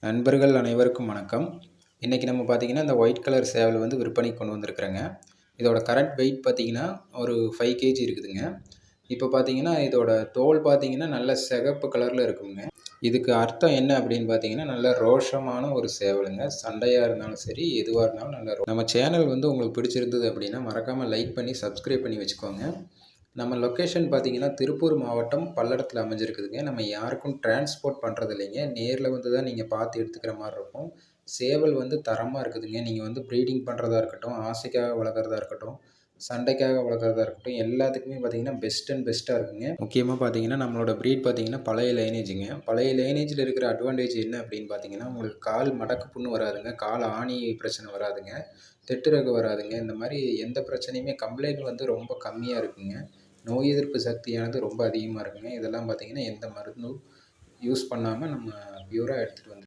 நண்பர்கள் அனைவருக்கும் வணக்கம். இன்றைக்கி நம்ம பார்த்திங்கன்னா, இந்த ஒயிட் கலர் சேவல் வந்து விற்பனைக்கு கொண்டு வந்திருக்கிறேங்க. இதோட கரெக்ட் வெயிட் பார்த்திங்கன்னா, ஒரு 5 கேஜி இருக்குதுங்க. இப்போ பார்த்திங்கன்னா, இதோட தோல் பார்த்திங்கன்னா, நல்ல சிகப்பு கலரில் இருக்குங்க. இதுக்கு அர்த்தம் என்ன அப்படின்னு பார்த்திங்கன்னா, நல்ல ரோஷமான ஒரு சேவலுங்க. சண்டையாக இருந்தாலும் சரி, எதுவாக இருந்தாலும் நம்ம சேனல் வந்து உங்களுக்கு பிடிச்சிருந்தது அப்படின்னா, மறக்காமல் லைக் பண்ணி சப்ஸ்கிரைப் பண்ணி வச்சுக்கோங்க. நம்ம லொக்கேஷன் பார்த்தீங்கன்னா, திருப்பூர் மாவட்டம் பல்லடத்தில் அமைஞ்சிருக்குதுங்க. நம்ம யாருக்கும் டிரான்ஸ்போர்ட் பண்ணுறது இல்லைங்க. நேரில் வந்து தான் நீங்கள் பார்த்து எடுத்துக்கிற மாரி இருக்கும். சேவல் வந்து தரமாக இருக்குதுங்க. நீங்கள் வந்து ப்ரீடிங் பண்ணுறதா இருக்கட்டும், ஆசைக்காக வளர்க்குறதா இருக்கட்டும், சண்டைக்காக வளர்க்குறதா இருக்கட்டும், எல்லாத்துக்குமே பார்த்தீங்கன்னா பெஸ்ட் அண்ட் பெஸ்ட்டாக இருக்குங்க. முக்கியமாக பார்த்தீங்கன்னா, நம்மளோட ப்ரீட் பார்த்தீங்கன்னா பழைய லைனேஜுங்க. பழைய லைனேஜில் இருக்கிற அட்வான்டேஜ் என்ன அப்படின்னு பார்த்தீங்கன்னா, உங்களுக்கு கால் மடக்கு புண்ணு வராதுங்க. கால் ஆணி பிரச்சனை வராதுங்க. தெட்டுரகு வராதுங்க. இந்த மாதிரி எந்த பிரச்சனையுமே கம்ப்ளைண்ட் வந்து ரொம்ப கம்மியாக இருக்குங்க. நோய் எதிர்ப்பு சக்தியானது ரொம்ப அதிகமாக இருக்குங்க. இதெல்லாம் பார்த்தீங்கன்னா, எந்த மருந்தும் யூஸ் பண்ணாமல் நம்ம பியூராக எடுத்துகிட்டு வந்து